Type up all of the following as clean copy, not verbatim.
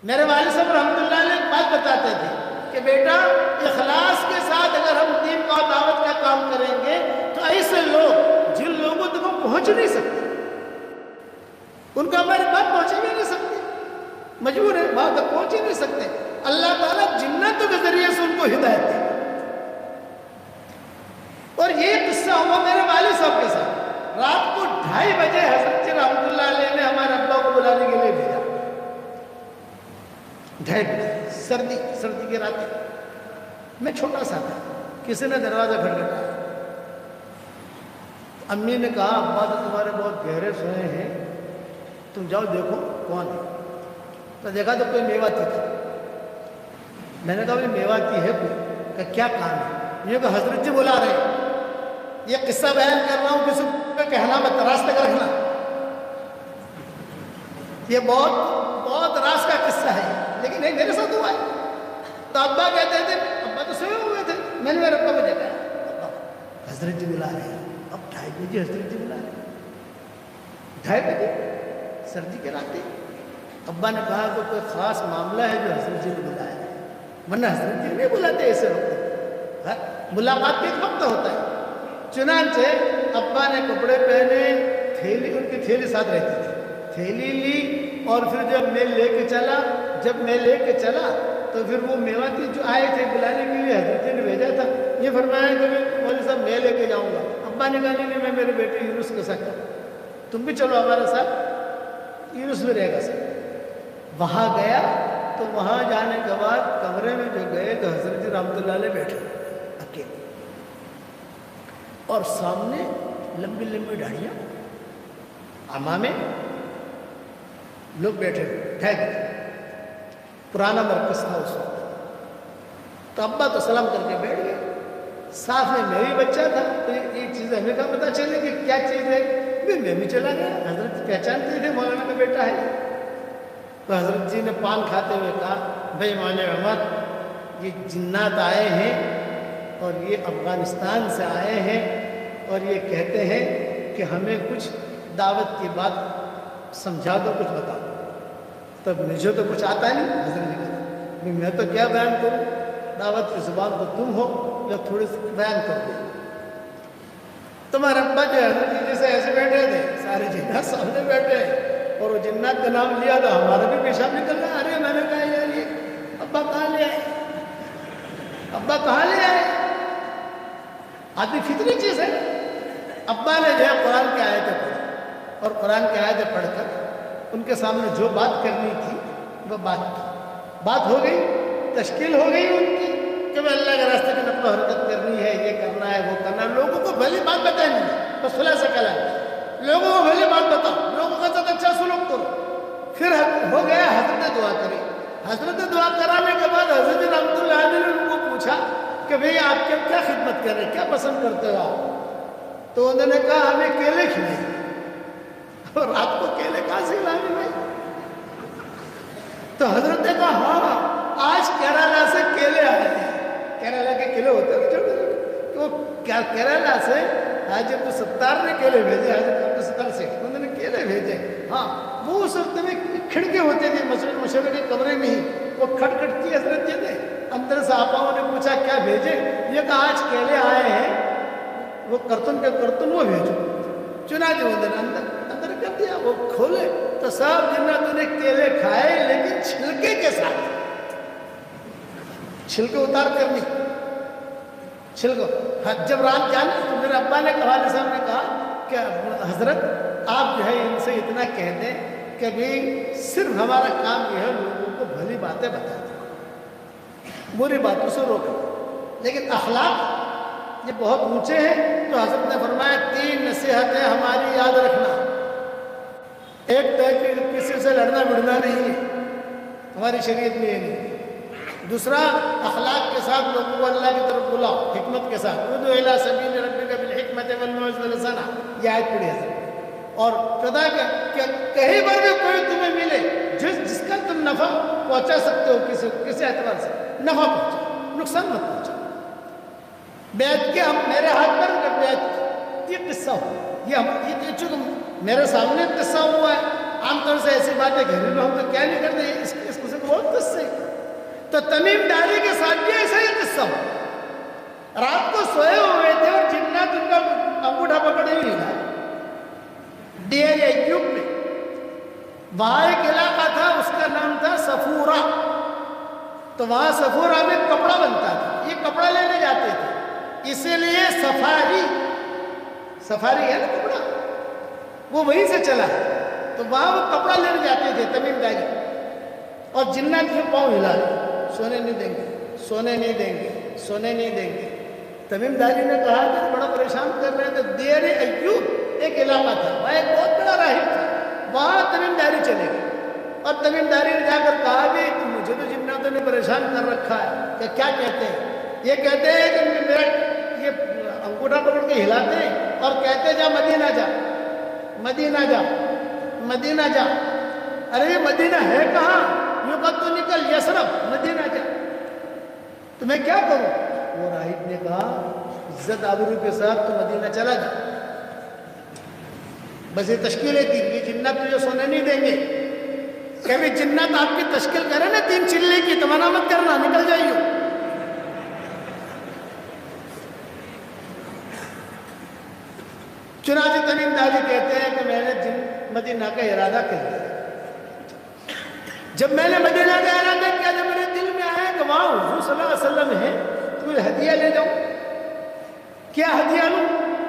میرے والد صاحب رحمۃ اللہ علیہ ایک بات بتاتے تھے کہ بیٹا اخلاص کے ساتھ اگر ہم دین کا دعوت کا کام کریں گے تو ایسے لوگ جن لوگوں تک ہم پہنچ نہیں سکتے، ان کو ہماری بات پہنچ بھی نہیں سکتے، مجبور ہے وہاں تک پہنچ ہی نہیں سکتے، اللہ تعالیٰ جنتوں کے ذریعے سے ان کو ہدایت دے۔ اور یہ قصہ ہوا میرے والد صاحب کے ساتھ، رات کو 2:30 بجے حضرت رحمۃ اللہ علیہ نے ہمارے ابا کو بلانے کے لیے بھیجا، 2:30 بجے سردی کی رات، میں چھوٹا سا تھا، کسی نے دروازہ کھٹکھٹایا، امی نے کہا ابا تو تمہارے بہت گہرے سوئے ہیں، تم جاؤ دیکھو کون ہے۔ تو دیکھا تو کوئی میواتی تھا، میں نے کہا بھائی میواتی ہے کوئی؟ کہ کیا کام ہے؟ یہ کہ حضرت جی بلا رہے ہیں، یہ قصہ بیان کر رہا ہوں، کسی کو کہنا مت، راز تک رکھنا، یہ بہت راز کا قصہ ہے، لیکن نہیں میرے ساتھ ہوا ہے۔ تو ابا کہتے تھے، ابا تو سوئے ہوئے تھے، میں نے میرے ابا کو دیکھا، ابا حضرت جی بلا رہے ہیں، اب 2:30 بجے حضرت جی بلا رہے ہیں، 2:30 بجے سردی کے رات۔ ابا نے کہا کہ کوئی خاص معاملہ ہے جو حضرت جی نے بلایا ہے، ورنہ حضرت جی نہیں بلاتے ایسے وقت، ملاقات کے ایک وقت ہوتا ہے۔ چنانچہ ابا نے کپڑے پہنے، تھیلی، ان کی تھیلی ساتھ رہتی تھی، تھیلی لی، اور پھر جب میں لے کے چلا تو پھر وہ میواتی جو آئے تھے بلانے کے لیے، حضرت جی نے بھیجا تھا، یہ فرمایا کہ مولوی صاحب میں لے کے جاؤں گا۔ ابا نے کہا نہیں میں میرے بیٹے یونس کے ساتھ جاؤں، تم بھی چلو ہمارے ساتھ، یونس بھی رہے گا سر۔ وہاں گیا تو وہاں جانے کے بعد کمرے میں جو گئے تو حضرت جی رحمۃ اللہ علیہ بیٹھے اکیلے، اور سامنے لمبی لمبی داڑھیاں، امامے، لوگ بیٹھے ٹھہر، پرانا مرکز تھا اس وقت۔ تو ابا تو سلام کر کے بیٹھ گئے، ساتھ میں میں بھی بچہ تھا، تو یہ چیز ہمیں کہاں پتہ چلے کہ کیا چیز ہے، میں بھی چلا گیا، حضرت پہچانتے تھے مولانا کا بیٹا ہے۔ تو حضرت جی نے پان کھاتے ہوئے کہا بھائی مولانا عمر، یہ جنات آئے ہیں اور یہ افغانستان سے آئے ہیں اور یہ کہتے ہیں کہ ہمیں کچھ دعوت کی بات سمجھا دو، کچھ بتا دو۔ تب مجھے تو کچھ آتا نہیں، حضرت جی کہتے میں تو کیا بیان کروں، دعوت کی زبان تو تم ہو، جو تھوڑی سی بیان کر دو۔ تمہارے ابا جو حضرت جی جیسے ایسے بیٹھے تھے، سارے جنات سامنے بیٹھے، اور وہ جنات کا نام لیا تو ہمارا بھی پیشاب نکل رہا، ارے میں نے کہا یار یہ ابا کہاں لے آئے، ابا کہاں لے آئے؟ آدمی فطری چیز ہے۔ ابا نے جو ہے قرآن کی آیتیں پڑھی، اور قرآن کی آیتیں پڑھ کر ان کے سامنے جو بات کرنی تھی وہ بات ہو گئی، تشکیل ہو گئی ان کی کہ میں اللہ کے راستے کی نقل و حرکت کرنی ہے، یہ کرنا ہے، وہ کرنا ہے۔ لوگوں کو بھلی بات بتائیں گے، بس خلاصہ کلام، لوگوں کو بھلی بات بتاؤ، لوگوں کے ساتھ اچھا سلوک کرو۔ پھر ہو گیا، حضرت نے دعا کری، حضرت نے دعا کرانے کے بعد حضرت رحمۃ اللہ علیہ نے ان کو پوچھا کہ بھئی آپ کے کیا خدمت کریں، کیا پسند کرتے ہو آپ؟ تو انہوں نے کہا ہمیں کیلے کھلائیں، اور رات کو کیلے کہاں سے لانے میں؟ تو حضرت نے کہا ہاں آج کیرالہ سے کیلے آئے ہیں، کیرالہ کے کیلے ہوتے ہیں چھوٹے چھوٹے، تو کیرالہ سے حاجی عبدالستار نے کیلے بھیجے، حاجی عبدالستار سے انہوں نے کیلے بھیجے۔ ہاں وہ اس وقت میں کھڑکے ہوتے تھے مسجد مشرف کے کمرے میں ہی، وہ کھٹ کھٹ کی حضرت جی نے اندر سے آپاؤں نے پوچھا کیا بھیجے، یہ کہا آج کیلے آئے ہیں، وہ کرتن کے کرتن وہ بھیجو۔ چنانچہ انہوں نے اندر کر دیا، وہ کھولے تو سب جناتوں نے کیلے کھائے، لیکن چھلکے کے ساتھ، چھلکے اتار کر نہیں، چھلکو۔ جب رات جانے تو میرے ابا نے والد صاحب نے کہا کہ حضرت آپ جو ہے ان سے اتنا کہہ دیں کہ بھی صرف ہمارا کام یہ ہے لوگوں کو بھلی باتیں بتا دیں، بری باتوں سے روکیں، لیکن اخلاق یہ بہت اونچے ہیں۔ تو حضرت نے فرمایا 3 نصیحتیں ہماری یاد رکھنا، ایک تو کہ کسی سے لڑنا بڑھنا نہیں ہے، ہماری شریعت میں یہ نہیں۔ دوسرا اخلاق کے ساتھ لوگوں کو اللہ کی طرف بلاؤ، حکمت کے ساتھ، ادعو الی سبیل ربک بالحکمت والموعظۃ الحسنہ، یہ آیت پڑھی ہے۔ اور پتہ کہ کہیں پر بھی کوئی تمہیں ملے جس کا تم نفع پہنچا سکتے ہو، کسی اعتبار سے نفع پہنچا، نقصان مت پہنچا۔ بیعت کے ہم میرے ہاتھ پر جب بیعت یہ قصہ ہو، یہ چونکہ میرے سامنے قصہ ہوا ہے، عام طور سے ایسی باتیں گھریلو ہم تو کیا نہیں کرتے، اس قصے کو بہت تو تمیم داری کے ساتھ بھی ایسا ہی قصہ ہو. رات کو سوئے ہوئے تھے اور جنات ان کا انگوٹھا پکڑے ہی نہیں رہا. ڈیر ایوب میں وہاں ایک علاقہ تھا، اس کا نام تھا صفورہ. تو وہاں صفورہ میں کپڑا بنتا تھا، یہ کپڑا لینے جاتے تھے، اسی لیے سفاری ہے نا کپڑا، وہ وہیں سے چلا. تو وہاں وہ کپڑا لینے جاتے تھے تمیم داری. اور جنات کے پاؤں ہلا رہے، سونے نہیں دیں گے، سونے نہیں دیں گے، سونے نہیں دیں گے. تمیم داری نے کہا کہ بڑا پریشان کر رہے تھے. دیر ایوب ایک علاقہ تھا، وہاں ایک بہت بڑا راہب تھا، وہاں تمیم داری چلے گئے. اور تمیم داری نے جا کر کہا کہ مجھے تو جناتوں نے پریشان کر رکھا ہے. کہ کیا کہتے ہیں؟ یہ کہتے ہیں کہ میرا یہ انگوٹھا پکڑ کے ہلاتے ہیں اور کہتے جا مدینہ جا، مدینہ جا، مدینہ جا. ارے یہ مدینہ ہے کہاں؟ یوں کہ تو نکل یثرب، مدینہ جا. تو میں کیا کروں؟ وہ راہب نے کہا عزت آبرو کے ساتھ تو مدینہ چلا جا. بس یہ تشکیلیں تھی، یہ جنات تجھے سونے نہیں دیں گے. کہ بھی جنات آپ کی تشکیل کرے نا 3 چلے کی، تو منع مت کرنا، نکل جائیے. چنانچہ تمیم داری کہتے ہیں کہ میں نے مدینہ کا ارادہ کر لیا. جب میں نے مدینہ کا ارادہ کیا، جب میرے دل میں آیا کہ وہاں حضور صلی اللہ علیہ وسلم ہے تو مجھے ہدیہ لے جاؤں. کیا ہدیہ لوں؟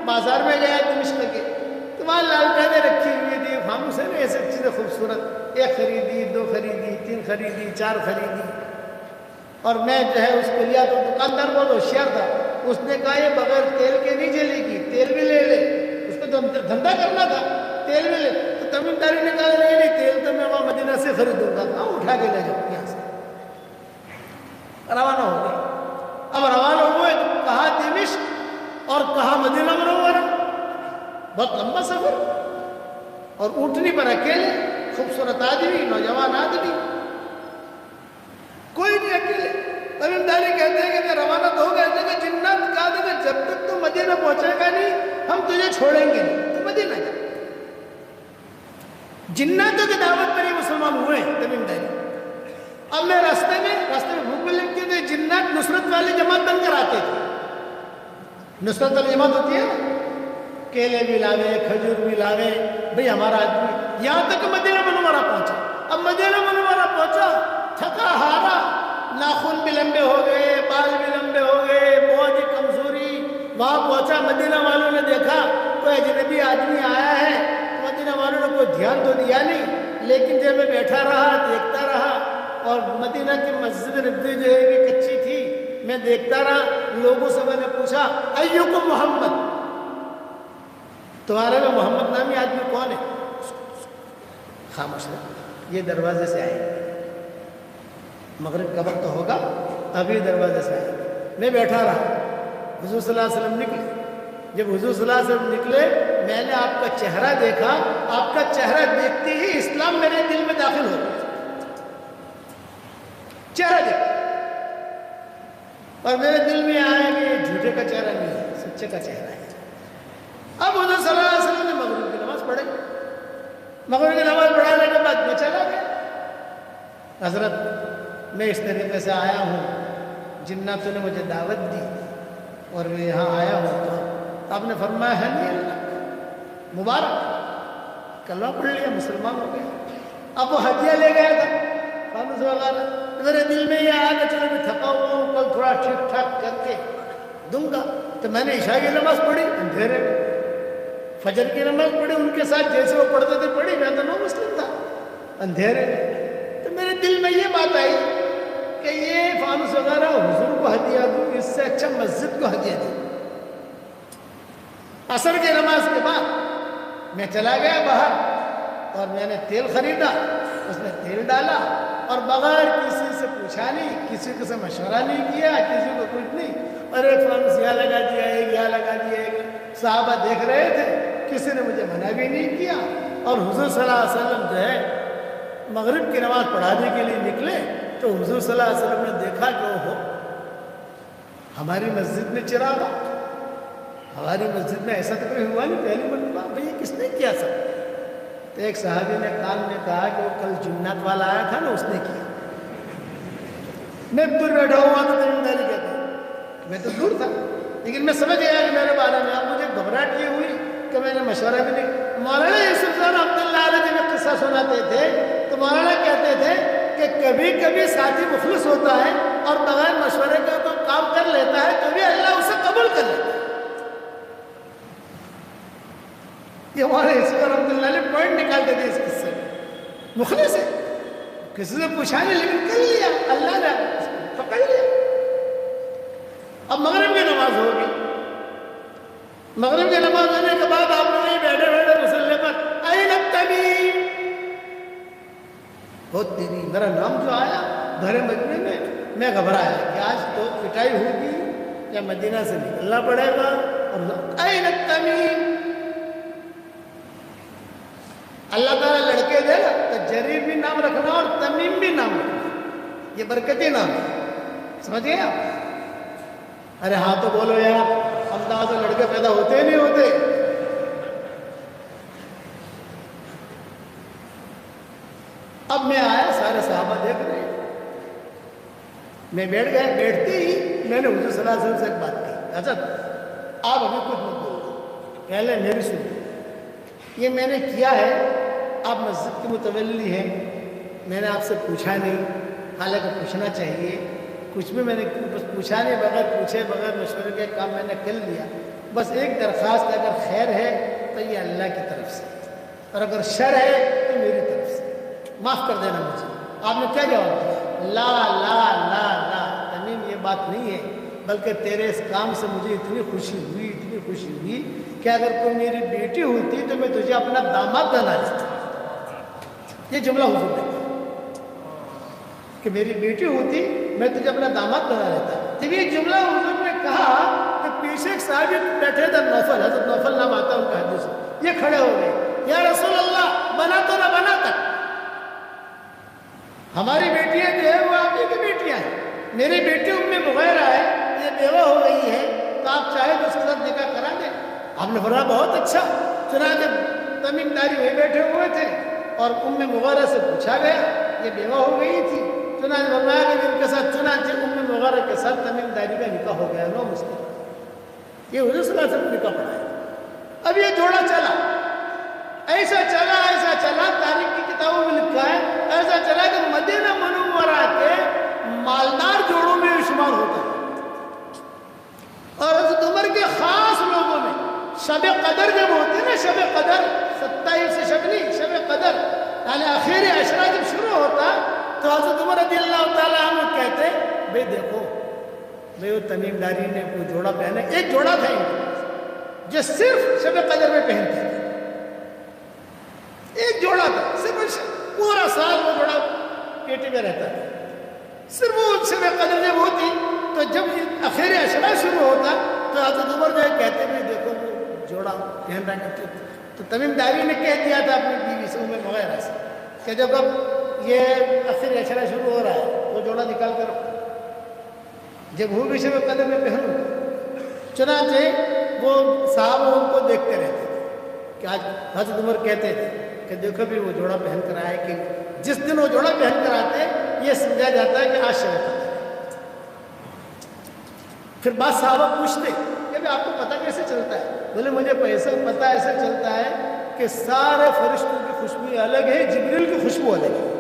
بازار میں گیا دمشق کے، تو وہاں لال قیدیں رکھی ہوئی تھی، فانوس ہے نا ایسے چیزیں خوبصورت. 1 خریدی، 2 خریدی، 3 خریدی، 4 خریدی. اور میں جو ہے اس کو لیا، تو دکاندار بہت ہوشیار تھا. اس نے کہا یہ بغیر تیل کے نہیں جلے گی، تیل بھی لے لے. اس کو دھندا کرنا تھا، تیل بھی لے. تو تمیم داری نے کہا نہیں تیل تو میں وہاں مدینہ سے خریدوں گا. ہاں اٹھا کے لے جاؤں یہاں سے. روانہ ہو گئے. اب روانہ ہوئے تو کہاں دمشق اور کہاں مدینہ منورہ، بہت لمبا سفر. اور اونٹنی پر اکیلے، خوبصورت آدمی، نوجوان آدمی، کوئی نہیں اکیلے. تمیم داری کہتے ہیں کہ میں روانہ تو ہو گئے تھے کہ جنات کہا تھا کہ جب تک تو مدینہ پہنچے گا نہیں ہم تجھے چھوڑیں گے نہیں، تو مدینہ جا. جناتوں کی دعوت پر ہی مسلمان ہوئے تمیم داری. اب میں راستے میں بھوک بھی لگتی تھی. جنات نصرت والی جماعت بن کر آتے تھے. نصرت والی جماعت ہوتی ہے، کیلے بھی لاوے، کھجور بھی لاوے، بھئی ہمارا آدمی. یہاں تک مدینہ منورہ پہنچا. اب مدینہ منورہ پہنچا، تھکا ہارا، ناخن بھی لمبے ہو گئے، بال بھی لمبے ہو گئے، بہت ہی کمزوری. وہاں پہنچا، مدینہ والوں نے دیکھا کوئی اجنبی آدمی آیا ہے. مدینہ والوں نے کوئی دھیان تو دیا نہیں، لیکن جب میں بیٹھا رہا دیکھتا رہا. اور مدینہ کی مسجد نبوی جو ہے یہ کچی تھی، میں دیکھتا رہا. لوگوں سے میں نے پوچھا ایوکم محمد، تمہارے میں محمد نامی آدمی کون ہے؟ خاموش رہا. یہ دروازے سے آئے، مغرب کا وقت ہوگا، ابھی دروازے سے آئے. میں بیٹھا رہا. حضور صلی اللہ علیہ وسلم نکلے. جب حضور صلی اللہ علیہ وسلم نکلے، میں نے آپ کا چہرہ دیکھا. آپ کا چہرہ دیکھتے ہی اسلام میرے دل میں داخل ہو گیا. چہرہ دیکھا اور میرے دل میں آیا کہ یہ جھوٹے کا چہرہ نہیں ہے، سچے کا چہرہ ہے. اب حضور صلی اللہ علیہ وسلم نے مغرب کی نماز پڑھی. مغرب کی نماز پڑھانے کے بعد میں چلا گیا. حضرت میں اس طریقے سے آیا ہوں، جناتوں نے مجھے دعوت دی اور میں یہاں آیا ہوں. تو آپ نے فرمایا ہے نہیں اللہ مبارک، کلمہ پڑھ لیا، مسلمان ہو گیا. اب وہ ہدیہ لے گیا تھا فانوس وغیرہ. میرے دل میں یہ آیا کہ چلو میں تھکا ہوا ہوں، کل تھوڑا ٹھیک ٹھاک کر کے دوں گا. تو میں نے عشاء کی نماز پڑھی اندھیرے میں، فجر کی نماز پڑھی ان کے ساتھ جیسے وہ پڑھتے تھے پڑھی. میں تو نو مسلم تھا اندھیرے میں. تو میرے دل میں یہ بات آئی کہ یہ فانوس وغیرہ حضور کو ہدیہ دوں، اس سے اچھا مسجد کو ہدیہ دوں. عصر کی نماز کے بعد میں چلا گیا باہر اور میں نے تیل خریدا. اس نے تیل ڈالا اور بغیر کسی سے پوچھا نہیں، کسی سے مشورہ نہیں کیا، کسی کو کچھ نہیں. اور ایک فانوس یہاں لگا دیا، ایک یہاں لگا دیا. ایک صحابہ دیکھ رہے تھے، کسی نے مجھے منع بھی نہیں کیا. اور حضور صلی اللہ علیہ وسلم جو ہے مغرب کی نماز پڑھانے کے لیے نکلے تو حضور صلی اللہ علیہ وسلم نے دیکھا کہ وہ ہماری مسجد میں چراغ، ہماری مسجد میں ایسا تو کوئی ہوا نہیں، پہلی مرتبہ. بھئی یہ کس نے کیا سب؟ تو ایک صحابی نے کان میں کہا کہ وہ کل جنات والا آیا تھا نا، اس نے کیا. میں دور بیٹھا ہوا تو تمیم داری کہتے ہیں. میں تو دور تھا لیکن میں سمجھ گیا کہ میرے بارے میں. اب مجھے گھبراہٹ یہ ہوئی کہ میں نے مشورہ بھی نہیں. مولانا یوسف صاحب عبداللہ علیہ جب قصہ سناتے تھے تو مولانا کہتے تھے کہ کبھی کبھی ساتھی مخلص ہوتا ہے اور بغیر مشورے کا تو کام کر لیتا ہے تو بھی اللہ اسے قبول کر لیتا ہے. یہ ہمارے یوسف رحمۃ اللہ علیہ پوائنٹ نکالتے تھے اس قصے میں. مخلص ہے, کسی سے پوچھا نہیں لیکن کر لیا, اللہ نے پکڑ لیا. اب مغرب کی نماز ہوگی. مغرب کی نماز ہونے کے بعد آپ لوگ بیٹھے بیٹھے مسلح پر این التمیم, بہت تیری میرا نام جو آیا بھرے مجمع میں گھبرایا کہ آج تو پٹائی ہوگی یا مدینہ سے نکلنا پڑے گا. اور این التمیم, اللہ تعالیٰ لڑکے دے گا تو جریر بھی نام رکھنا اور تمیم بھی نام رکھنا, یہ برکتی نام ہے. سمجھ گئے آپ؟ ارے ہاں تو بولو یار, امداد میں لڑکے پیدا ہوتے ہی نہیں ہوتے. اب میں آیا, سارے صحابہ دیکھ رہے ہیں, میں بیٹھ گیا. بیٹھتے ہی میں نے حضور صلی اللہ علیہ وسلم سے ایک بات کی, حضرت آپ ابھی کچھ مت بولو, پہلے میری سنو. یہ میں نے کیا ہے, آپ مسجد کے متولی ہیں, میں نے آپ سے پوچھا نہیں, حالانکہ پوچھنا چاہیے. کچھ بھی میں نے بس پوچھا نہیں, بغیر پوچھے بغیر مشورے کے کام میں نے کر لیا. بس ایک درخواست, اگر خیر ہے تو یہ اللہ کی طرف سے, اور اگر شر ہے تو میری طرف سے, معاف کر دینا مجھے. آپ نے کیا جواب دیا؟ لا لا لا لا تمیم, یہ بات نہیں ہے, بلکہ تیرے اس کام سے مجھے اتنی خوشی ہوئی کہ اگر کوئی میری بیٹی ہوتی تو میں تجھے اپنا داماد بنا لیتا. یہ جملہ حضور نے کہ میری بیٹی ہوتی میں تجھے اپنا داماد بنا لیتا. جب یہ جملہ حضور نے کہا تو پیچھے ایک صحابی بیٹھے تھے, نوفل, حضرت نوفل نام آتا ان کا حدیث, یہ کھڑے ہو گئے, یا رسول اللہ بنا تو نہ بنا تک, ہماری بیٹیاں جو ہے وہ آپ ہی کی بیٹیاں ہیں. میری بیٹی ام مغیرہ ہے, یہ بیوہ ہو گئی ہے, تو آپ چاہے تو اس کے ساتھ نکاح کرا دیں. آپ نے فرمایا بہت اچھا. چنانچہ تمیم داری وہی بیٹھے ہوئے تھے اور ام مغیرہ سے پوچھا گیا, یہ بیوہ ہو گئی تھی. چنانچہ فرمایا کہ ان کے ساتھ, چنانچہ ام مغیرہ کے ساتھ تمیم داری کا نکاح ہو گیا. نو مسلم, یہ حضور صلی اللہ علیہ وسلم نکاح پڑھا ہے. اب یہ جوڑا چلا, ایسا چلا, تاریخ کی کتابوں میں لکھا ہے, ایسا چلا کہ مدینہ منورہ کے مالدار جوڑوں میں شمار ہوتا ہے. اور حضرت عمر کے خاص لوگوں میں شب قدر جب ہوتی ہے نا, شب قدر 27 شب نہیں, شب قدر یعنی آخری عشرہ جب شروع ہوتا تو حضرت عمر رضی اللہ تعالیٰ عنہ کہتے بھئی دیکھو بھئی وہ تمیم داری نے کوئی جوڑا پہنا, ایک جوڑا تھا ان جو صرف شب قدر میں پہنتے تھے, ایک جوڑا تھا صرف, پورا سال وہ جوڑا پیٹی میں رہتا تھا. صرف وہ شب قدر جب ہوتی تو جب آخری عشرہ شروع ہوتا تو حضرت عمر جو ہے کہتے بھئی دیکھو وہ جوڑا پہن رہا ہے. تو تمیم داری نے کہہ دیا تھا اپنی بیوی سے, ام مغیرہ سے, کہ جب اب یہ آخری عشرہ شروع ہو رہا ہے وہ جوڑا نکال کر جب ہوگی شب قدر میں پہنوں. چنانچہ وہ صحابہ ان کو دیکھتے رہتے تھے کہ آج حضرت عمر کہتے تھے کہ دیکھو بھی وہ جوڑا پہن کر آئے, کہ جس دن وہ جوڑا پہن کر آتے یہ سمجھا جاتا ہے کہ آج شب قدر. پھر بعض صحابہ پوچھتے کہ آپ کو پتہ کیسے چلتا ہے؟ بولے مجھے پتہ ایسے چلتا ہے کہ سارے فرشتوں کی خوشبو الگ ہے, جبریل کی خوشبو الگ ہے.